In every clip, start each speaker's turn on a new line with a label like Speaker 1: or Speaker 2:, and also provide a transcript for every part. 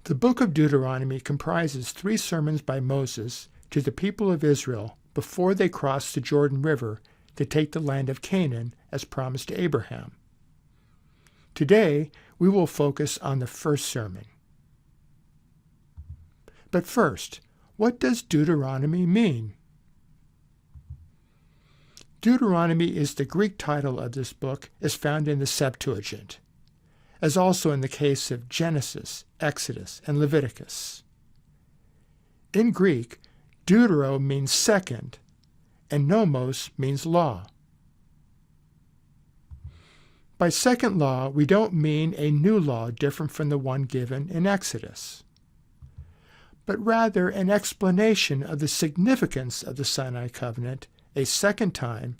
Speaker 1: The book of Deuteronomy comprises 3 sermons by Moses to the people of Israel before they crossed the Jordan River to take the land of Canaan as promised to Abraham. Today, we will focus on the first sermon. But first, what does Deuteronomy mean? Deuteronomy is the Greek title of this book as found in the Septuagint, as also in the case of Genesis, Exodus, and Leviticus. In Greek, deutero means second, and nomos means law. By second law, we don't mean a new law different from the one given in Exodus, but rather an explanation of the significance of the Sinai Covenant a second time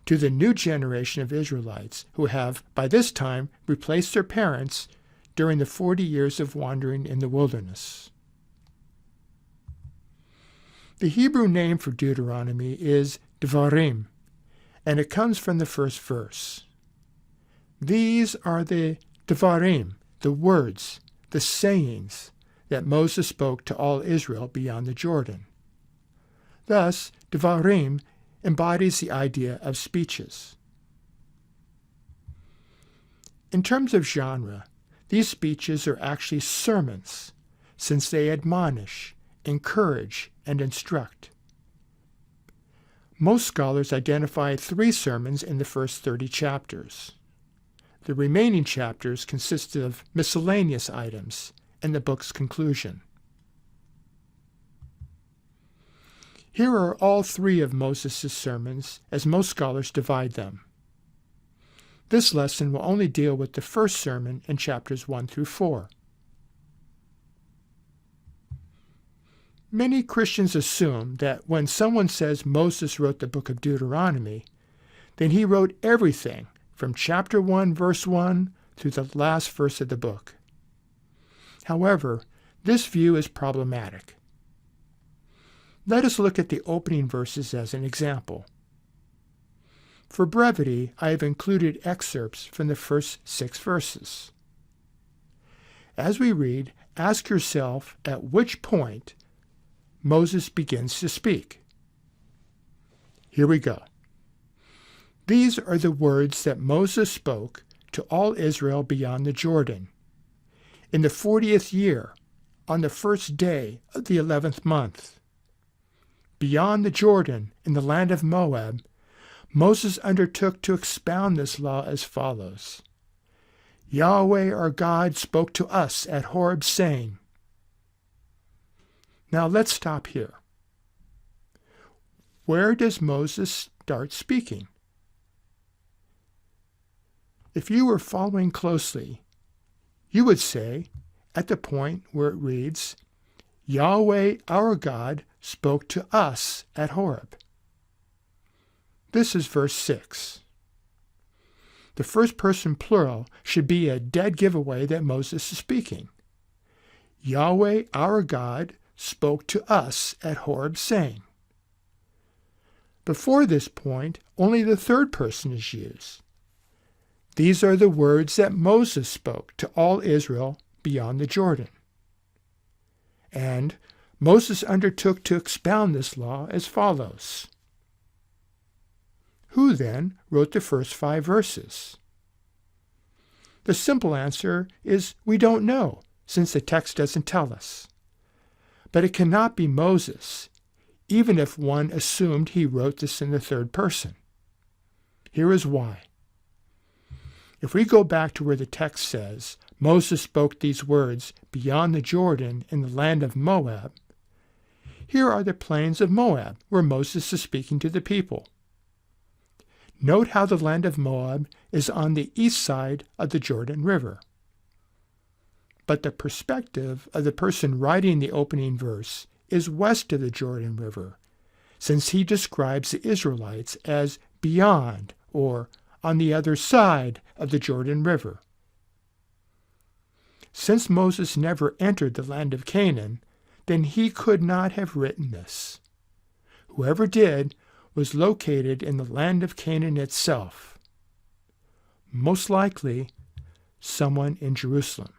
Speaker 1: to the new generation of Israelites who have, by this time, replaced their parents during the 40 years of wandering in the wilderness. The Hebrew name for Deuteronomy is Devarim, and it comes from the first verse. These are the Devarim, the words, the sayings that Moses spoke to all Israel beyond the Jordan. Thus, Devarim embodies the idea of speeches. In terms of genre, these speeches are actually sermons, since they admonish, encourage, and instruct. Most scholars identify 3 sermons in the first 30 chapters. The remaining chapters consist of miscellaneous items and the book's conclusion. Here are all 3 of Moses' sermons, as most scholars divide them. This lesson will only deal with the first sermon in chapters 1 through 4. Many Christians assume that when someone says Moses wrote the book of Deuteronomy, then he wrote everything from chapter 1, verse 1 through the last verse of the book. However, this view is problematic. Let us look at the opening verses as an example. For brevity, I have included excerpts from the first 6 verses. As we read, ask yourself at which point Moses begins to speak. Here we go. These are the words that Moses spoke to all Israel beyond the Jordan, in the 40th year, on the first day of the 11th month. Beyond the Jordan, in the land of Moab, Moses undertook to expound this law as follows. Yahweh our God spoke to us at Horeb, saying. Now let's stop here. Where does Moses start speaking? If you were following closely, you would say, at the point where it reads, Yahweh our God spoke to us at Horeb. This is verse 6. The first person plural should be a dead giveaway that Moses is speaking. Yahweh our God spoke to us at Horeb, saying. Before this point, only the third person is used. These are the words that Moses spoke to all Israel beyond the Jordan. And Moses undertook to expound this law as follows. Who then wrote the first 5 verses? The simple answer is we don't know, since the text doesn't tell us. But it cannot be Moses, even if one assumed he wrote this in the third person. Here is why. If we go back to where the text says, Moses spoke these words beyond the Jordan in the land of Moab, here are the plains of Moab, where Moses is speaking to the people. Note how the land of Moab is on the east side of the Jordan River. But the perspective of the person writing the opening verse is west of the Jordan River, since he describes the Israelites as beyond or on the other side of the Jordan River. Since Moses never entered the land of Canaan, then he could not have written this. Whoever did was located in the land of Canaan itself, most likely someone in Jerusalem.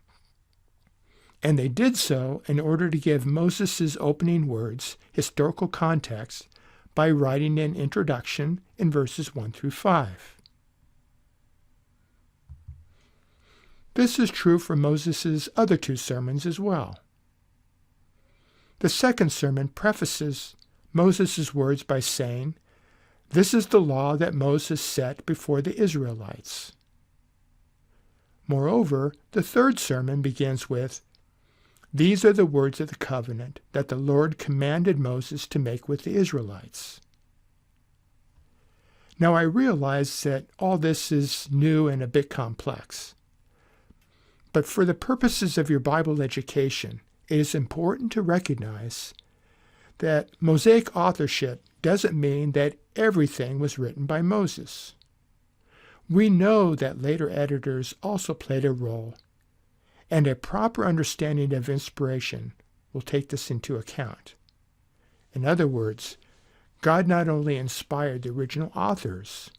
Speaker 1: And they did so in order to give Moses' opening words historical context by writing an introduction in verses 1 through 5. This is true for Moses' other two sermons as well. The second sermon prefaces Moses' words by saying, "This is the law that Moses set before the Israelites." Moreover, the third sermon begins with, "These are the words of the covenant that the Lord commanded Moses to make with the Israelites." Now I realize that all this is new and a bit complex. But for the purposes of your Bible education, it is important to recognize that Mosaic authorship doesn't mean that everything was written by Moses. We know that later editors also played a role, and a proper understanding of inspiration will take this into account. In other words, God not only inspired the original authors,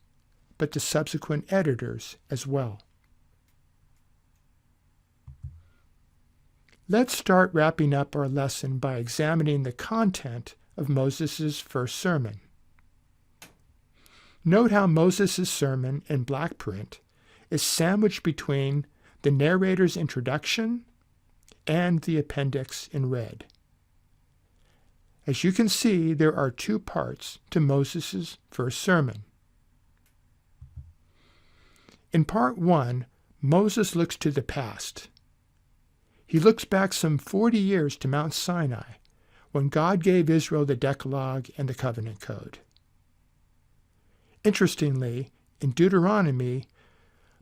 Speaker 1: but the subsequent editors as well. Let's start wrapping up our lesson by examining the content of Moses' first sermon. Note how Moses' sermon in black print is sandwiched between the narrator's introduction and the appendix in red. As you can see, there are two parts to Moses' first sermon. In part 1, Moses looks to the past. He looks back some 40 years to Mount Sinai, when God gave Israel the Decalogue and the Covenant Code. Interestingly, in Deuteronomy,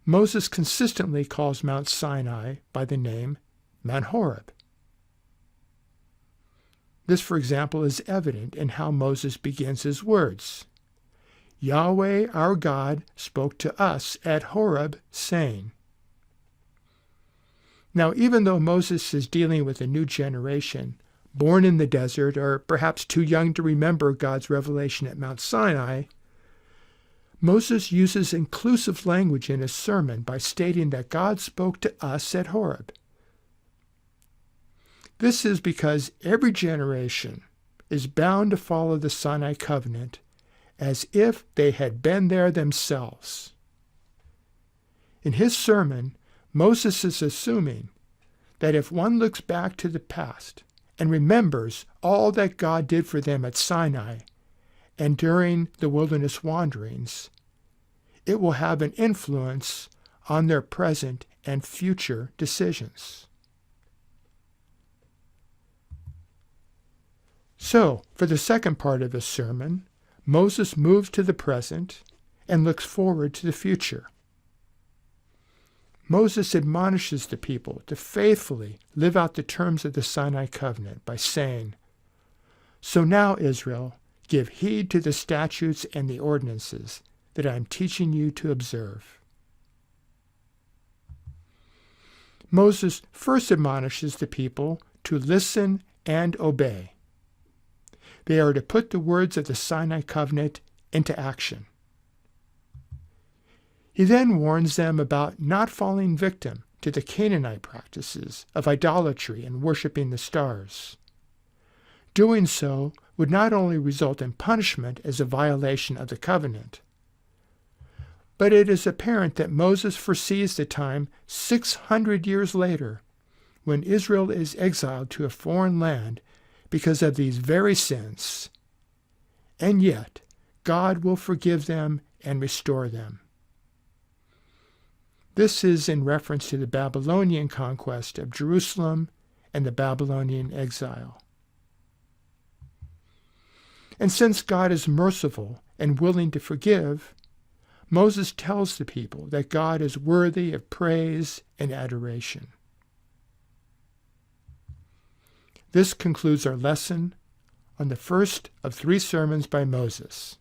Speaker 1: Moses consistently calls Mount Sinai by the name Mount Horeb. This, for example, is evident in how Moses begins his words. "Yahweh our God spoke to us at Horeb, saying." Now, even though Moses is dealing with a new generation, born in the desert or perhaps too young to remember God's revelation at Mount Sinai, Moses uses inclusive language in his sermon by stating that God spoke to us at Horeb. This is because every generation is bound to follow the Sinai Covenant as if they had been there themselves. In his sermon, Moses is assuming that if one looks back to the past and remembers all that God did for them at Sinai and during the wilderness wanderings, it will have an influence on their present and future decisions. So, for the second part of his sermon, Moses moves to the present and looks forward to the future. Moses admonishes the people to faithfully live out the terms of the Sinai Covenant by saying, "So now, Israel, give heed to the statutes and the ordinances that I am teaching you to observe." Moses first admonishes the people to listen and obey. They are to put the words of the Sinai Covenant into action. He then warns them about not falling victim to the Canaanite practices of idolatry and worshiping the stars. Doing so would not only result in punishment as a violation of the covenant, but it is apparent that Moses foresees the time 600 years later when Israel is exiled to a foreign land because of these very sins, and yet God will forgive them and restore them. This is in reference to the Babylonian conquest of Jerusalem and the Babylonian exile. And since God is merciful and willing to forgive, Moses tells the people that God is worthy of praise and adoration. This concludes our lesson on the first of 3 sermons by Moses.